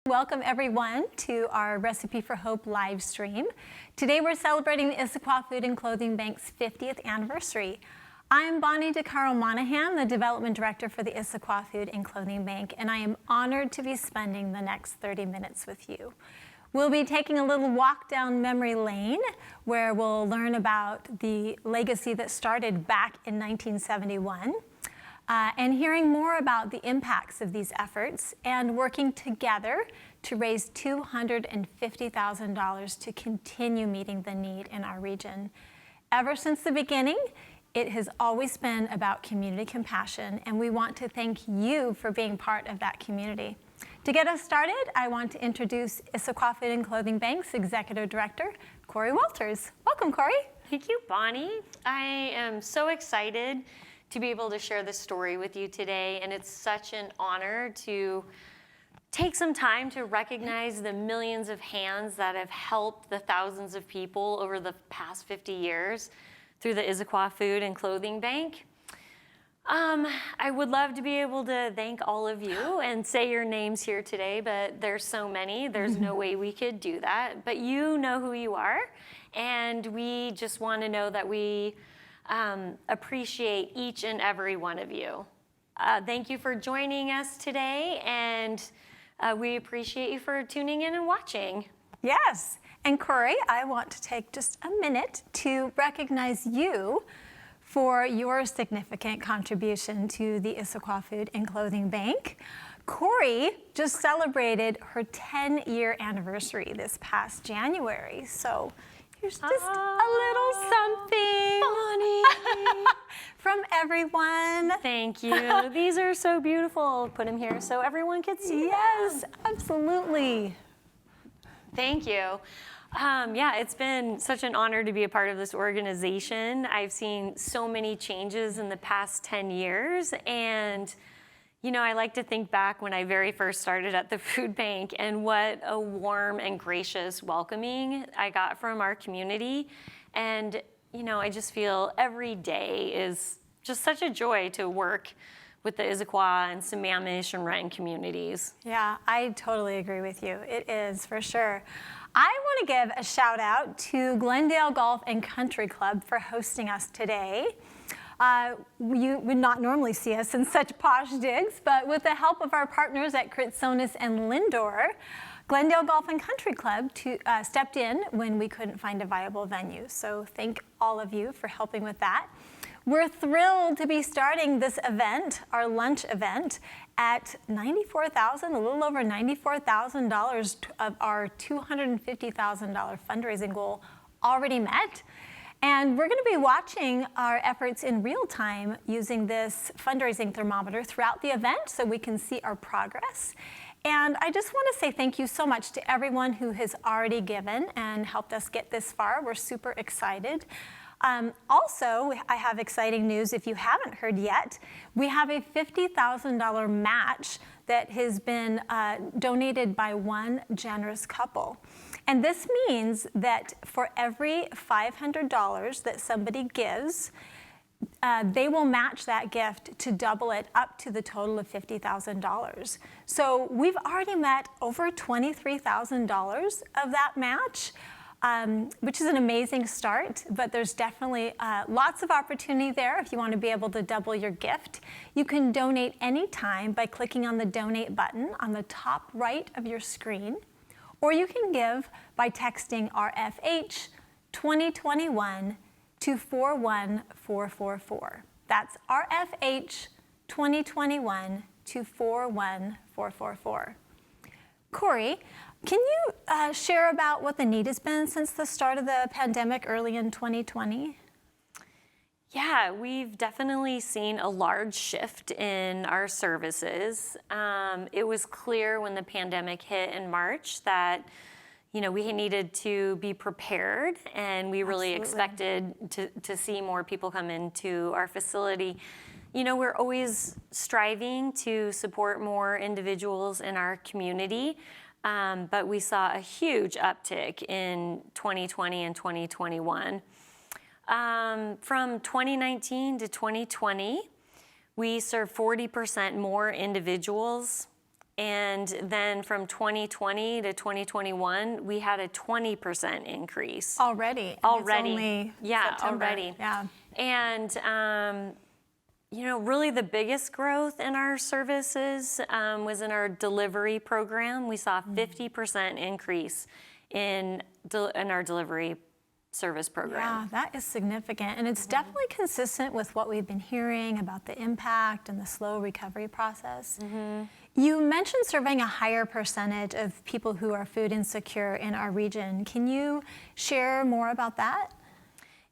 Welcome everyone to our Recipe for Hope live stream. Today we're celebrating the Issaquah Food and Clothing Bank's 50th anniversary. I'm Bonnie DeCaro Monahan, the Development Director for the Issaquah Food and Clothing Bank, and I am honored to be spending the next 30 minutes with you. We'll be taking a little walk down memory lane where we'll learn about the legacy that started back in 1971. And hearing more about the impacts of these efforts and working together to raise $250,000 to continue meeting the need in our region. Ever since the beginning, it has always been about community compassion, and we want to thank you for being part of that community. To get us started, I want to introduce Issaquah Food and Clothing Bank's Executive Director, Corey Walters. Welcome, Corey. Thank you, Bonnie. I am so excited to be able to share this story with you today, and it's such an honor to take some time to recognize the millions of hands that have helped the thousands of people over the past 50 years through the Issaquah Food and Clothing Bank. I would love to be able to thank all of you and say your names here today, but there's so many, there's no way we could do that. But you know who you are, and we just want to know that we appreciate each and every one of you. Thank you for joining us today, and we appreciate you for tuning in and watching. Yes, and Corey, I want to take just a minute to recognize you for your significant contribution to the Issaquah Food and Clothing Bank. Corey just celebrated her 10-year anniversary this past January, so here's just a little something, Bonnie, from everyone. Thank you. These are so beautiful. Put them here so everyone can see. Yes, them. absolutely. Thank you. Yeah, it's been such an honor to be a part of this organization. I've seen so many changes in the past 10 years, and you know, I like to think back when I very first started at the food bank and what a warm and gracious welcoming I got from our community. And, you know, I just feel every day is just such a joy to work with the Issaquah and Sammamish and Renton communities. Yeah, I totally agree with you. It is, for sure. I want to give a shout out to Glendale Golf and Country Club for hosting us today. You would not normally see us in such posh digs, but with the help of our partners at Critsonis and Lindor, Glendale Golf and Country Club stepped in when we couldn't find a viable venue. So thank all of you for helping with that. We're thrilled to be starting this event, our lunch event, at $94,000, a little over $94,000 of our $250,000 fundraising goal already met. And we're going to be watching our efforts in real time using this fundraising thermometer throughout the event so we can see our progress. And I just want to say thank you so much to everyone who has already given and helped us get this far. We're super excited. Also, I have exciting news if you haven't heard yet. We have a $50,000 match that has been donated by one generous couple. And this means that for every $500 that somebody gives, they will match that gift to double it up to the total of $50,000. So we've already met over $23,000 of that match, which is an amazing start, but there's definitely lots of opportunity there if you want to be able to double your gift. You can donate anytime by clicking on the donate button on the top right of your screen, or you can give by texting RFH 2021 to 41444. That's RFH 2021 to 41444. Corey, can you share about what the need has been since the start of the pandemic early in 2020? Yeah, we've definitely seen a large shift in our services. It was clear when the pandemic hit in March that, you know, we needed to be prepared, and we really expected to see more people come into our facility. You know, we're always striving to support more individuals in our community, but we saw a huge uptick in 2020 and 2021. From 2019 to 2020, we served 40% more individuals And then from 2020 to 2021, we had a 20% increase. Already. And Already. It's only Yeah, September. already. Yeah. And, really the biggest growth in our services was in our delivery program. We saw a 50% increase in our delivery service program. Yeah, that is significant. And it's definitely consistent with what we've been hearing about the impact and the slow recovery process. You mentioned serving a higher percentage of people who are food insecure in our region. Can you share more about that?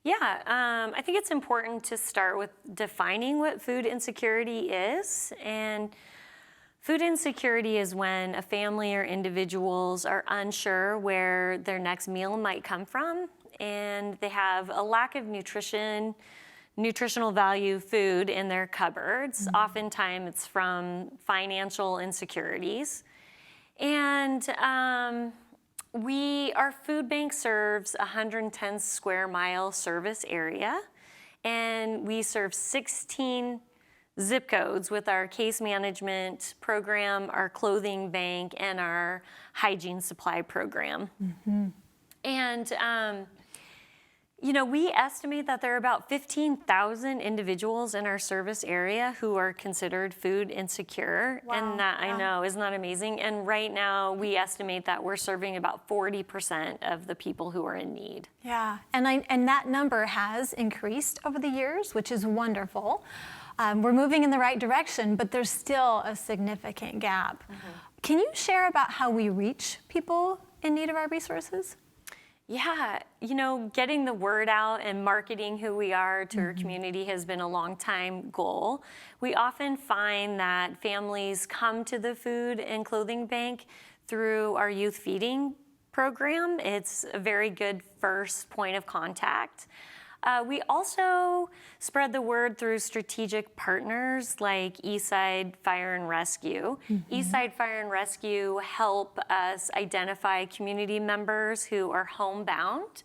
Yeah, I think it's important to start with defining what food insecurity is. And food insecurity is when a family or individuals are unsure where their next meal might come from, and they have a lack of nutritional value food in their cupboards. Oftentimes it's from financial insecurities. And our food bank serves 110 square mile service area, and we serve 16 zip codes with our case management program, our clothing bank, and our hygiene supply program. And we estimate that there are about 15,000 individuals in our service area who are considered food insecure. Wow. And that, I know, isn't that amazing? And right now, we estimate that we're serving about 40% of the people who are in need. Yeah, and that number has increased over the years, which is wonderful. We're moving in the right direction, but there's still a significant gap. Can you share about how we reach people in need of our resources? Yeah, getting the word out and marketing who we are to our community has been a long time goal. We often find that families come to the food and clothing bank through our youth feeding program. It's a very good first point of contact. We also spread the word through strategic partners like Eastside Fire and Rescue. Eastside Fire and Rescue help us identify community members who are homebound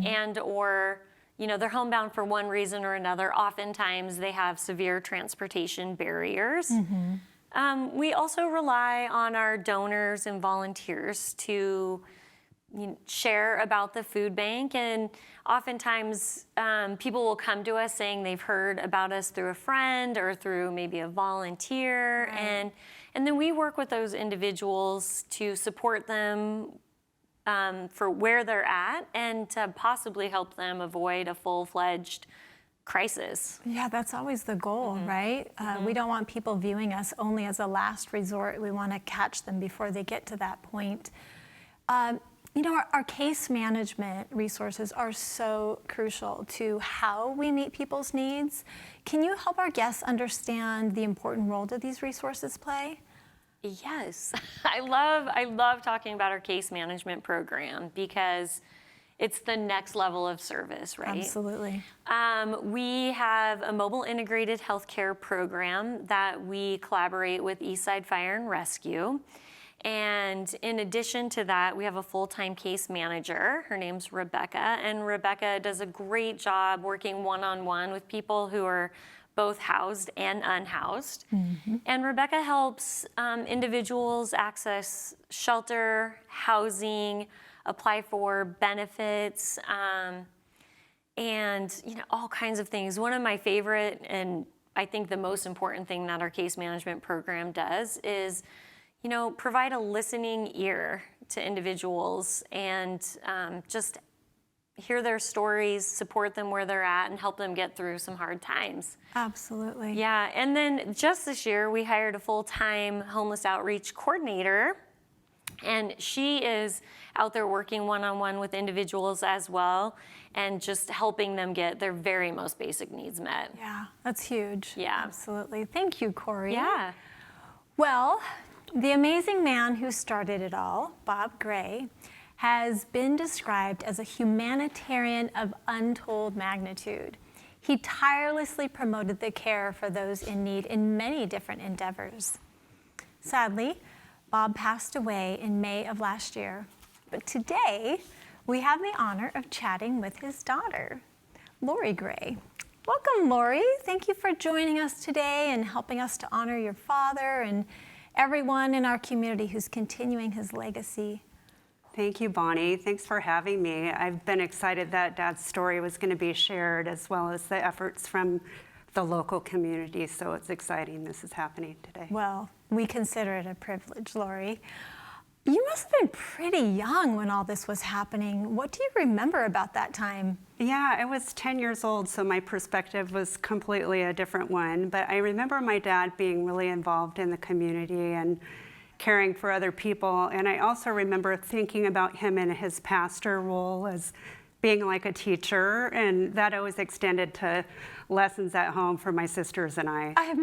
and or they're homebound for one reason or another. Oftentimes they have severe transportation barriers. We also rely on our donors and volunteers to share about the food bank, and oftentimes people will come to us saying they've heard about us through a friend or through maybe a volunteer. And then we work with those individuals to support them for where they're at and to possibly help them avoid a full-fledged crisis. Yeah, that's always the goal, right? We don't want people viewing us only as a last resort. We want to catch them before they get to that point. Our case management resources are so crucial to how we meet people's needs. Can you help our guests understand the important role that these resources play? Yes, I love talking about our case management program because it's the next level of service, right? Absolutely. We have a mobile integrated healthcare program that we collaborate with Eastside Fire and Rescue. And in addition to that, we have a full-time case manager. Her name's Rebecca, and Rebecca does a great job working one-on-one with people who are both housed and unhoused. And Rebecca helps individuals access shelter, housing, apply for benefits, and all kinds of things. One of my favorite, and I think the most important thing that our case management program does is provide a listening ear to individuals and just hear their stories, support them where they're at, and help them get through some hard times. Absolutely. Yeah, and then just this year, we hired a full-time homeless outreach coordinator, and she is out there working one-on-one with individuals as well, and just helping them get their very most basic needs met. Yeah, that's huge. Yeah. Absolutely. Thank you, Corey. Yeah. Well, the amazing man who started it all, Bob Gray, has been described as a humanitarian of untold magnitude. He tirelessly promoted the care for those in need in many different endeavors. Sadly, Bob passed away in May of last year, but today we have the honor of chatting with his daughter, Lori Gray. Welcome, Lori. Thank you for joining us today and helping us to honor your father and everyone in our community who's continuing his legacy. Thank you, Bonnie. Thanks for having me. I've been excited that Dad's story was going to be shared, as well as the efforts from the local community, so it's exciting this is happening today. Well, we consider it a privilege, Lori. You must have been pretty young when all this was happening. What do you remember about that time? Yeah, I was 10 years old, so my perspective was completely a different one. But I remember my dad being really involved in the community and caring for other people. And I also remember thinking about him in his pastor role as being like a teacher, and that always extended to lessons at home for my sisters and I. I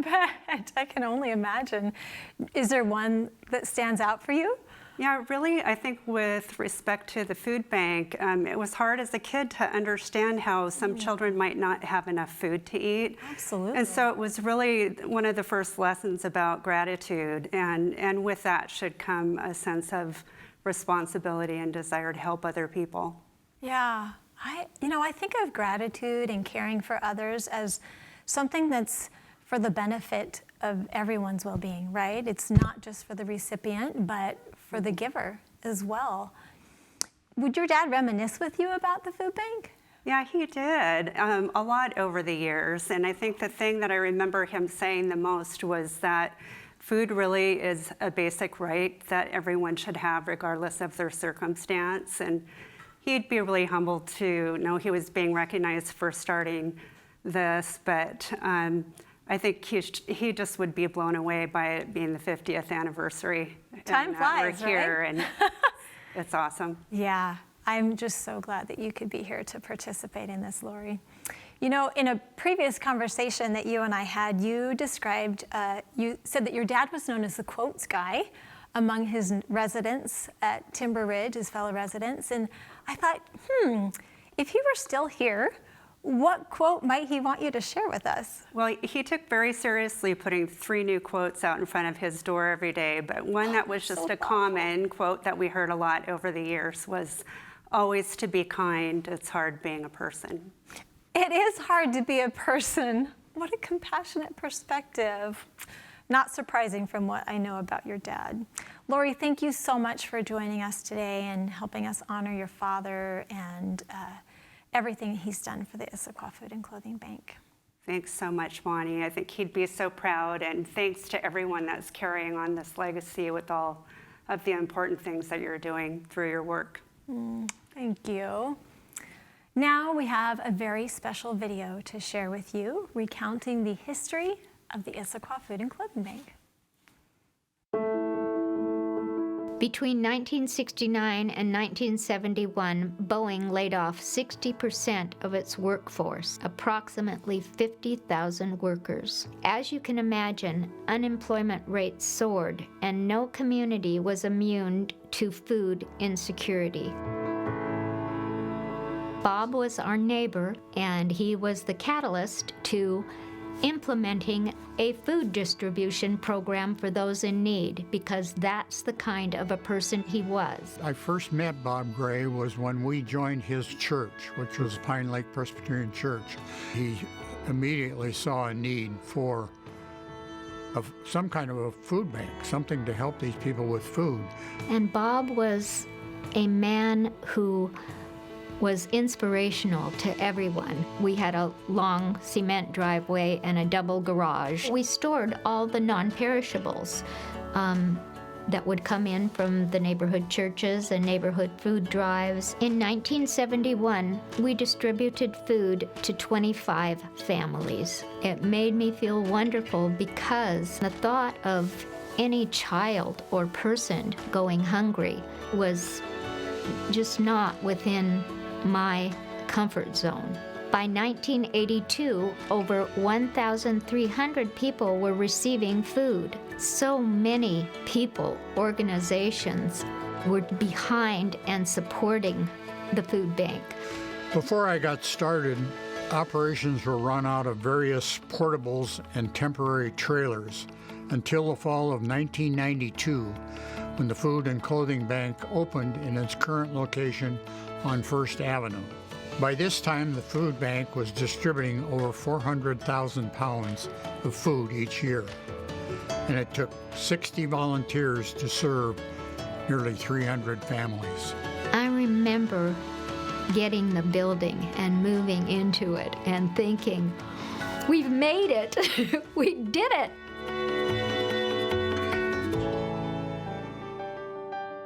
bet. I can only imagine. Is there one that stands out for you? Yeah, really, I think with respect to the food bank, it was hard as a kid to understand how some children might not have enough food to eat. Absolutely. And so it was really one of the first lessons about gratitude, and with that should come a sense of responsibility and desire to help other people. Yeah, I think of gratitude and caring for others as something that's for the benefit of everyone's well-being, right? It's not just for the recipient, but for the giver as well. Would your dad reminisce with you about the food bank? Yeah, he did a lot over the years. And I think the thing that I remember him saying the most was that food really is a basic right that everyone should have regardless of their circumstance. And he'd be really humbled to know he was being recognized for starting this, but I think he just would be blown away by it being the 50th anniversary. Time flies, we're here, right? and it's awesome. Yeah, I'm just so glad that you could be here to participate in this, Lori. You know, in a previous conversation that you and I had, you described, you said that your dad was known as the quotes guy among his residents at Timber Ridge, his fellow residents, and I thought, if he were still here, what quote might he want you to share with us? Well, he took very seriously putting 3 new quotes out in front of his door every day, but one that was just a common quote that we heard a lot over the years was, always to be kind, it's hard being a person. It is hard to be a person. What a compassionate perspective. Not surprising from what I know about your dad. Lori, thank you so much for joining us today and helping us honor your father and everything he's done for the Issaquah Food and Clothing Bank. Thanks so much, Bonnie. I think he'd be so proud, and thanks to everyone that's carrying on this legacy with all of the important things that you're doing through your work. Thank you. Now we have a very special video to share with you, recounting the history of the Issaquah Food and Clothing Bank. Between 1969 and 1971, Boeing laid off 60% of its workforce, approximately 50,000 workers. As you can imagine, unemployment rates soared, and no community was immune to food insecurity. Bob was our neighbor, and he was the catalyst to implementing a food distribution program for those in need, because that's the kind of a person he was. I first met Bob Gray was when we joined his church, which was Pine Lake Presbyterian Church. He immediately saw a need for some kind of a food bank, something to help these people with food. And Bob was a man who was inspirational to everyone. We had a long cement driveway and a double garage. We stored all the non-perishables that would come in from the neighborhood churches and neighborhood food drives. In 1971, we distributed food to 25 families. It made me feel wonderful because the thought of any child or person going hungry was just not within my comfort zone. By 1982, over 1,300 people were receiving food. So many people, organizations were behind and supporting the food bank. Before I got started, operations were run out of various portables and temporary trailers until the fall of 1992, when the Food and Clothing Bank opened in its current location on First Avenue. By this time, the food bank was distributing over 400,000 pounds of food each year. and it took 60 volunteers to serve nearly 300 families. I remember getting the building and moving into it and thinking, we've made it, we did it.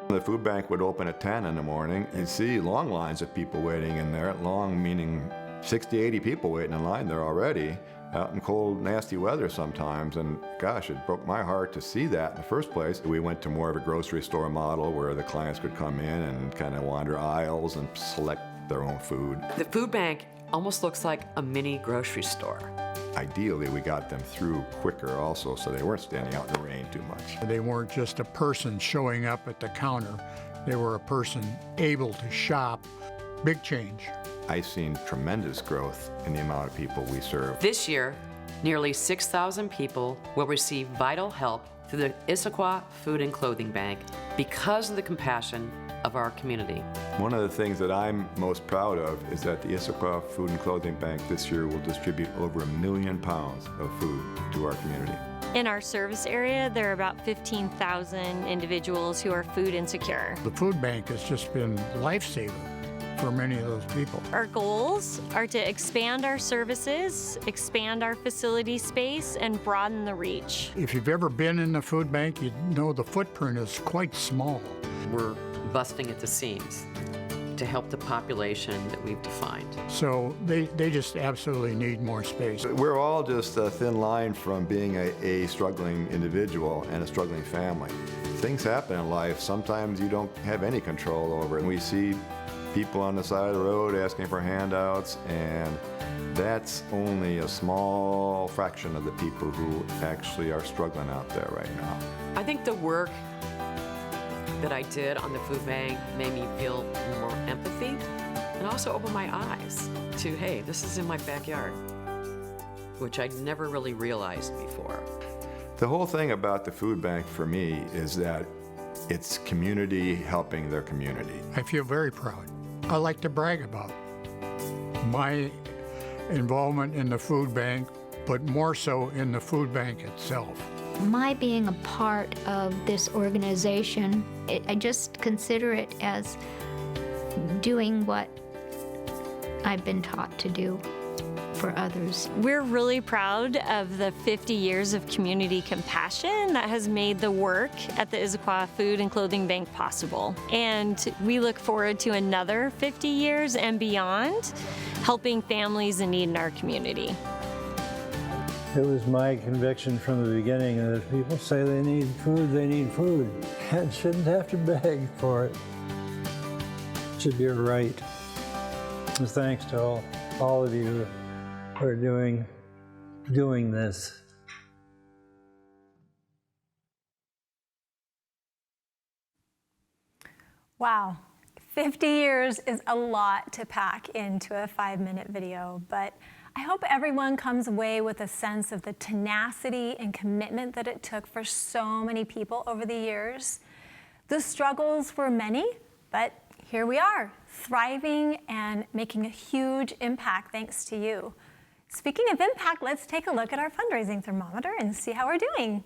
The food bank would open at 10 in the morning. You'd see long lines of people waiting in there, long meaning 60, 80 people waiting in line there already, out in cold, nasty weather sometimes. And gosh, it broke my heart to see that in the first place. We went to more of a grocery store model where the clients could come in and kind of wander aisles and select their own food. The food bank almost looks like a mini grocery store. Ideally, we got them through quicker also, so they weren't standing out in the rain too much. They weren't just a person showing up at the counter. They were a person able to shop. Big change. I've seen tremendous growth in the amount of people we serve. This year, nearly 6,000 people will receive vital help through the Issaquah Food and Clothing Bank because of the compassion of our community. One of the things that I'm most proud of is that the Issaquah Food and Clothing Bank this year will distribute over 1 million pounds of food to our community. In our service area, there are about 15,000 individuals who are food insecure. The food bank has just been lifesaver for many of those people. Our goals are to expand our services, expand our facility space, and broaden the reach. If you've ever been in the food bank, you know the footprint is quite small. We're busting at the seams to help the population that we've defined. So they just absolutely need more space. We're all just a thin line from being a struggling individual and a struggling family. Things happen in life. Sometimes you don't have any control over it. And we see people on the side of the road asking for handouts, and that's only a small fraction of the people who actually are struggling out there right now. I think the work that I did on the food bank made me feel more empathy and also opened my eyes to, hey, this is in my backyard, which I'd never really realized before. The whole thing about the food bank for me is that it's community helping their community. I feel very proud. I like to brag about my involvement in the food bank, but more so in the food bank itself. My being a part of this organization, I just consider it as doing what I've been taught to do for others. We're really proud of the 50 years of community compassion that has made the work at the Issaquah Food and Clothing Bank possible. And we look forward to another 50 years and beyond, helping families in need in our community. It was my conviction from the beginning that if people say they need food, they need food, and shouldn't have to beg for it. It should be a right. And thanks to all of you for doing this. Wow, 50 years is a lot to pack into a 5-minute video, but I hope everyone comes away with a sense of the tenacity and commitment that it took for so many people over the years. The struggles were many, but here we are, thriving and making a huge impact thanks to you. Speaking of impact, let's take a look at our fundraising thermometer and see how we're doing.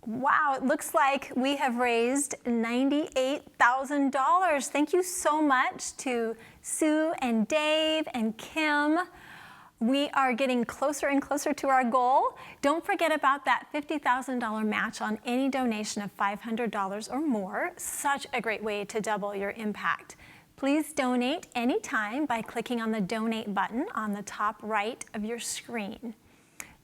Wow, it looks like we have raised $98,000. Thank you so much to Sue and Dave and Kim. We are getting closer and closer to our goal. Don't forget about that $50,000 match on any donation of $500 or more. Such a great way to double your impact. Please donate anytime by clicking on the donate button on the top right of your screen.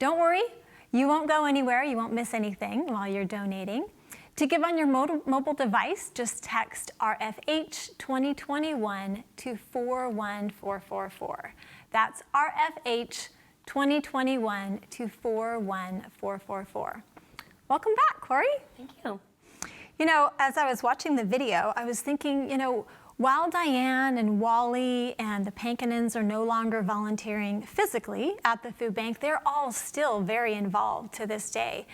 Don't worry, you won't go anywhere. You won't miss anything while you're donating. To give on your mobile device, just text RFH 2021 to 41444. That's RFH 2021 to 41444. Welcome back, Corey. Thank you. You know, as I was watching the video, I was thinking, while Diane and Wally and the Pankinens are no longer volunteering physically at the food bank, they're all still very involved to this day.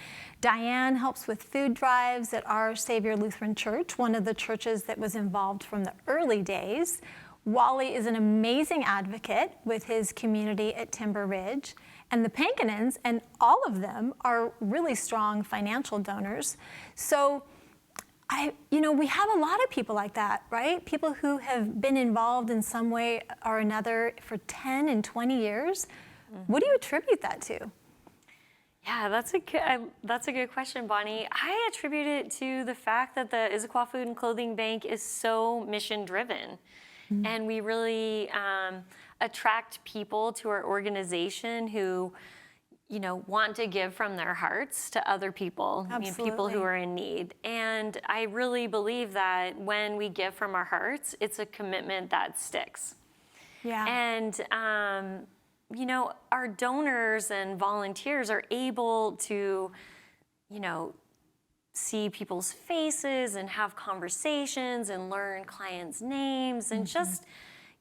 Diane helps with food drives at Our Savior Lutheran Church, one of the churches that was involved from the early days. Wally is an amazing advocate with his community at Timber Ridge. And the Pankinins, and all of them, are really strong financial donors. So we have a lot of people like that, right? People who have been involved in some way or another for 10 and 20 years. What do you attribute that to? Yeah, that's a good question, Bonnie. I attribute it to the fact that the Issaquah Food and Clothing Bank is so mission driven. And we really attract people to our organization who, want to give from their hearts to other people, people who are in need. And I really believe that when we give from our hearts, it's a commitment that sticks. Yeah. And, our donors and volunteers are able to, see people's faces and have conversations and learn clients' names and just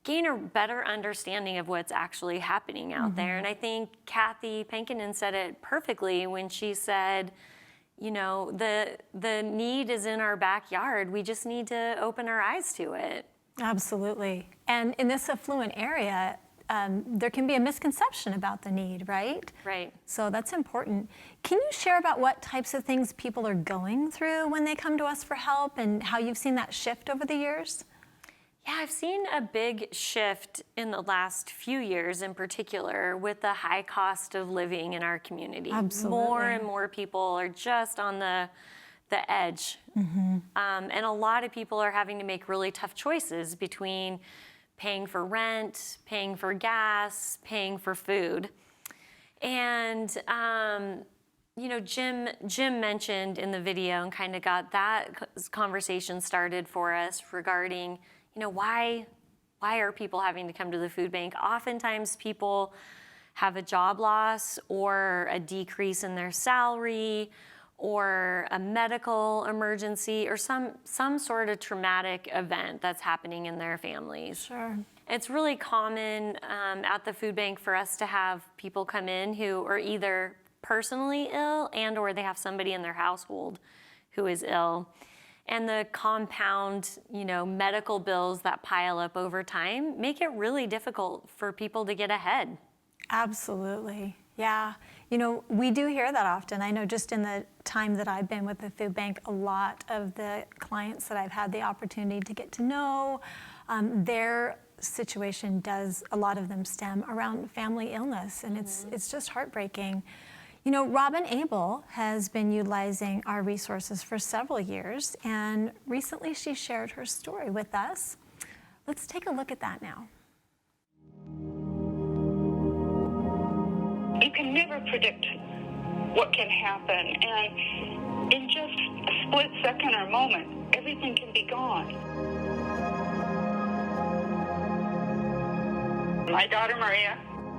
gain a better understanding of what's actually happening out there. And I think Kathy Pankinen said it perfectly when she said, the need is in our backyard. We just need to open our eyes to it. Absolutely. And in this affluent area, there can be a misconception about the need, right? Right. So that's important. Can you share about what types of things people are going through when they come to us for help and how you've seen that shift over the years? Yeah, I've seen a big shift in the last few years in particular with the high cost of living in our community. Absolutely. More and more people are just on the edge. And a lot of people are having to make really tough choices between paying for rent, paying for gas, paying for food. And, Jim mentioned in the video and kind of got that conversation started for us regarding, why are people having to come to the food bank? Oftentimes people have a job loss or a decrease in their salary or a medical emergency or some sort of traumatic event that's happening in their families. Sure. It's really common at the food bank for us to have people come in who are either personally ill and or they have somebody in their household who is ill. And the compound, medical bills that pile up over time make it really difficult for people to get ahead. Absolutely. Yeah. We do hear that often. I know just in the time that I've been with the food bank, a lot of the clients that I've had the opportunity to get to know, their situation does, a lot of them stem around family illness, and it's just heartbreaking. Robin Abel has been utilizing our resources for several years, and recently she shared her story with us. Let's take a look at that now. You can never predict what can happen, and in just a split second or moment, everything can be gone. My daughter Maria,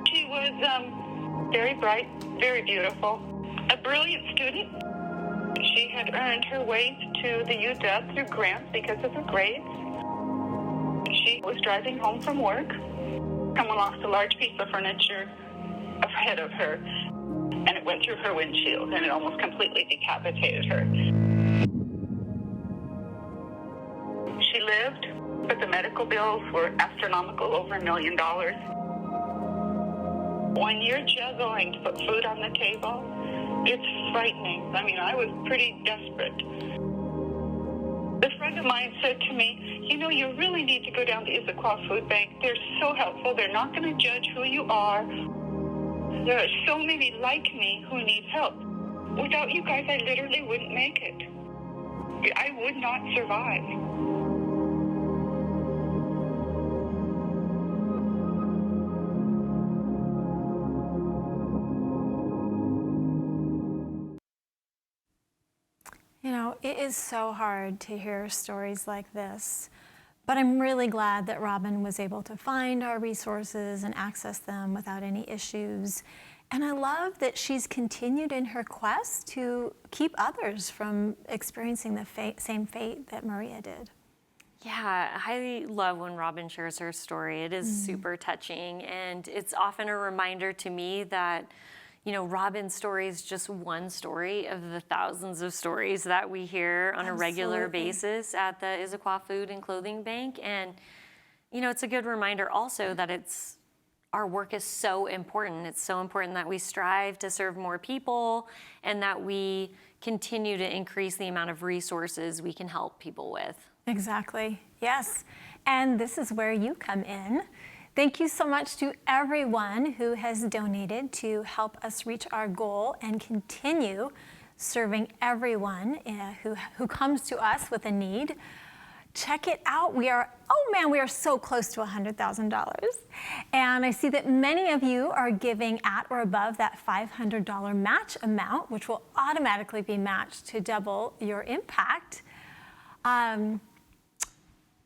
she was very bright, very beautiful, a brilliant student. She had earned her way to the UW through grants because of her grades. She was driving home from work. Someone lost a large piece of furniture ahead of her, and it went through her windshield, and it almost completely decapitated her. She lived, but the medical bills were astronomical, over $1 million. When you're juggling to put food on the table, it's frightening. I mean, I was pretty desperate. A friend of mine said to me, you really need to go down to Issaquah Food Bank. They're so helpful. They're not going to judge who you are. There are so many like me who need help. Without you guys, I literally wouldn't make it. I would not survive. It is so hard to hear stories like this, but I'm really glad that Robin was able to find our resources and access them without any issues. And I love that she's continued in her quest to keep others from experiencing the same fate that Maria did. Yeah, I love when Robin shares her story. It is super touching, and it's often a reminder to me that Robin's story is just one story of the thousands of stories that we hear on a regular basis at the Issaquah Food and Clothing Bank. And, it's a good reminder also that it's our work is so important. It's so important that we strive to serve more people and that we continue to increase the amount of resources we can help people with. Exactly, yes. And this is where you come in. Thank you so much to everyone who has donated to help us reach our goal and continue serving everyone who comes to us with a need. Check it out. We are so close to $100,000. And I see that many of you are giving at or above that $500 match amount, which will automatically be matched to double your impact.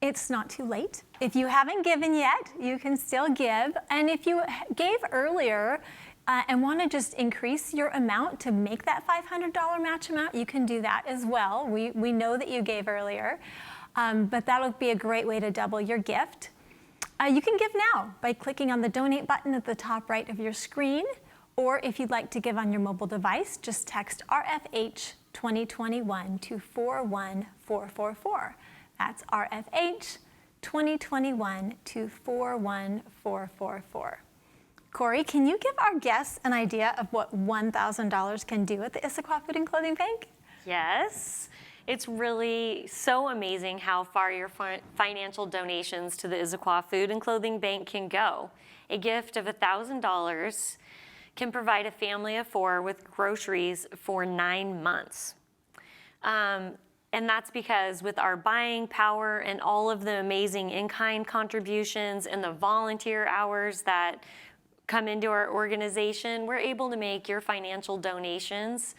It's not too late. If you haven't given yet, you can still give. And if you gave earlier and want to just increase your amount to make that $500 match amount, you can do that as well. We know that you gave earlier. But that'll be a great way to double your gift. You can give now by clicking on the donate button at the top right of your screen, or if you'd like to give on your mobile device, just text RFH 2021 to 41444. That's RFH 2021 to 41444. Corey, can you give our guests an idea of what $1,000 can do at the Issaquah Food and Clothing Bank? Yes. It's really so amazing how far your financial donations to the Issaquah Food and Clothing Bank can go. A gift of $1,000 can provide a family of 4 with groceries for 9 months. And that's because with our buying power and all of the amazing in-kind contributions and the volunteer hours that come into our organization, we're able to make your financial donations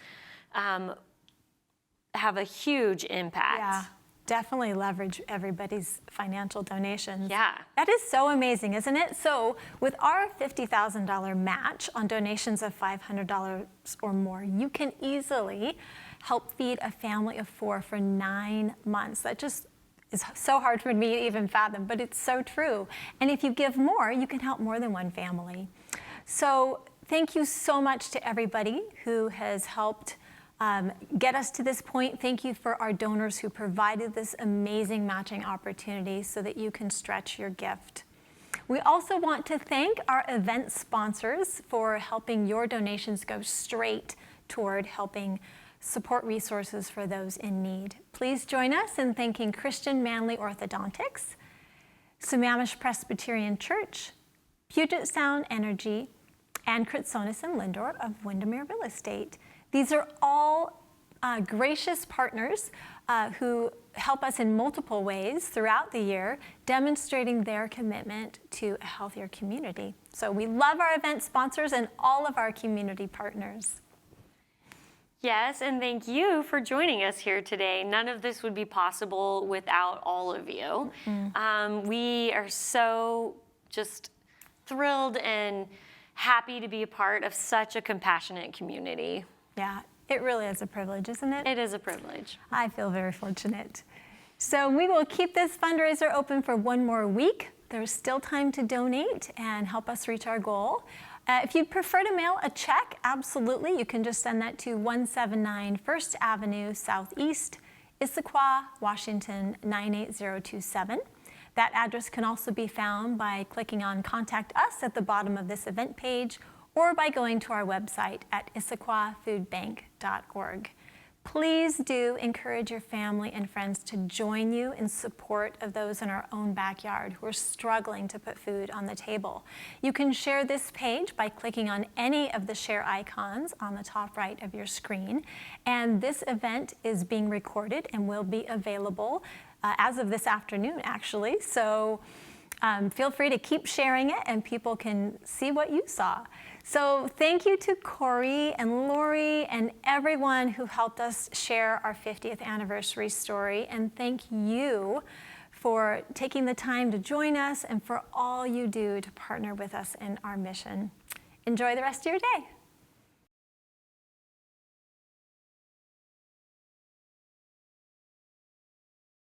have a huge impact. Yeah, definitely leverage everybody's financial donations. Yeah. That is so amazing, isn't it? So with our $50,000 match on donations of $500 or more, you can easily help feed a family of 4 for 9 months. That just is so hard for me to even fathom, but it's so true. And if you give more, you can help more than one family. So thank you so much to everybody who has helped get us to this point. Thank you for our donors who provided this amazing matching opportunity so that you can stretch your gift. We also want to thank our event sponsors for helping your donations go straight toward helping support resources for those in need. Please join us in thanking Christian Manley Orthodontics, Sammamish Presbyterian Church, Puget Sound Energy, and Kritsonis and Lindor of Windermere Real Estate. These are all gracious partners who help us in multiple ways throughout the year, demonstrating their commitment to a healthier community. So we love our event sponsors and all of our community partners. Yes, and thank you for joining us here today. None of this would be possible without all of you. We are so just thrilled and happy to be a part of such a compassionate community. Yeah, it really is a privilege, isn't it? It is a privilege. I feel very fortunate. So we will keep this fundraiser open for 1 more week. There's still time to donate and help us reach our goal. If you'd prefer to mail a check, absolutely. You can just send that to 179 First Avenue Southeast, Issaquah, Washington 98027. That address can also be found by clicking on Contact Us at the bottom of this event page or by going to our website at issaquahfoodbank.org. Please do encourage your family and friends to join you in support of those in our own backyard who are struggling to put food on the table. You can share this page by clicking on any of the share icons on the top right of your screen. And this event is being recorded and will be available as of this afternoon, actually. So feel free to keep sharing it and people can see what you saw. So thank you to Corey and Lori and everyone who helped us share our 50th anniversary story. And thank you for taking the time to join us and for all you do to partner with us in our mission. Enjoy the rest of your day.